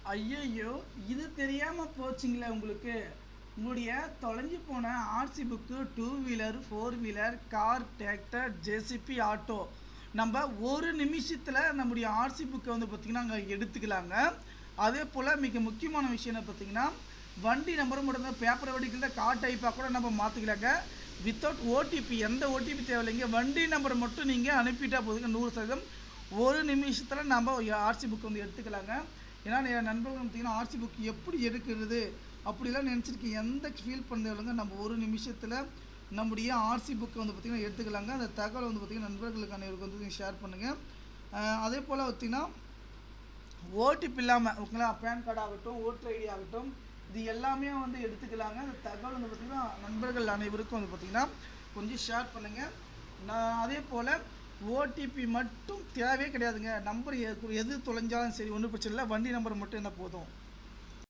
ஐயையோ! இது தெரியாம போச்சுங்களே உங்களுக்கு. உங்களுடைய தொலைஞ்சு போன RC book 2 wheeler, 4 wheeler, car, tractor, JCB, auto. நம்ம ஒரு நிமிஷத்துல நம்முடைய ஆர்சி புக்க வந்து பார்த்தீங்கன்னா, அங்க எடுத்துக்கலாங்க. அதேபோல மிக முக்கியமான விஷயம் என்ன பார்த்தீங்கன்னா, வண்டி நம்பரும் மட்டும் தான் பேப்பர் வடிக்கல கார் டைப்பா கூட நம்ம மாத்திக்கலாங்க. வித்தவுட் ஓடிபி எந்த ஓடிபி தேவையில்லைங்க. வண்டி நம்பர் மட்டும் நீங்க அனுப்பிட்டா போதுங்க. 100% ஒரு நிமிஷத்துல நம்ம ஆர்சி புக் வந்து எடுத்துக்கலாங்க. ஏன்னா என் நண்பர்கள் பார்த்தீங்கன்னா ஆர்சி புக் எப்படி எடுக்கிறது அப்படிலாம் நினச்சிருக்கேன். எந்த ஃபீல் பண்ணதில்லைங்க. நம்ம ஒரு நிமிஷத்தில் நம்முடைய ஆர்சி புக்கை வந்து பார்த்திங்கன்னா எடுத்துக்கலாங்க. அந்த தகவலை வந்து பார்த்திங்கன்னா நண்பர்களுக்கு அனைவருக்கு வந்து நீங்கள் ஷேர் பண்ணுங்கள். அதே போல் பார்த்திங்கன்னா ஓடிபி இல்லாமல் ஓகேங்களா, பேன் கார்டு ஆகட்டும், ஓட்டர் ஐடி ஆகட்டும், இது எல்லாமே வந்து எடுத்துக்கலாங்க. அந்த தகவல் வந்து பார்த்திங்கன்னா நண்பர்கள் அனைவருக்கும் வந்து பார்த்திங்கன்னா கொஞ்சம் ஷேர் பண்ணுங்கள். நான் அதே போல் ஓடிபி மட்டும் தேவையே கிடையாதுங்க. நம்பர் எது தொலைஞ்சாலும் சரி ஒன்றும் பிரச்சனை இல்லை. வண்டி நம்பர் மட்டும் என்ன போதும்.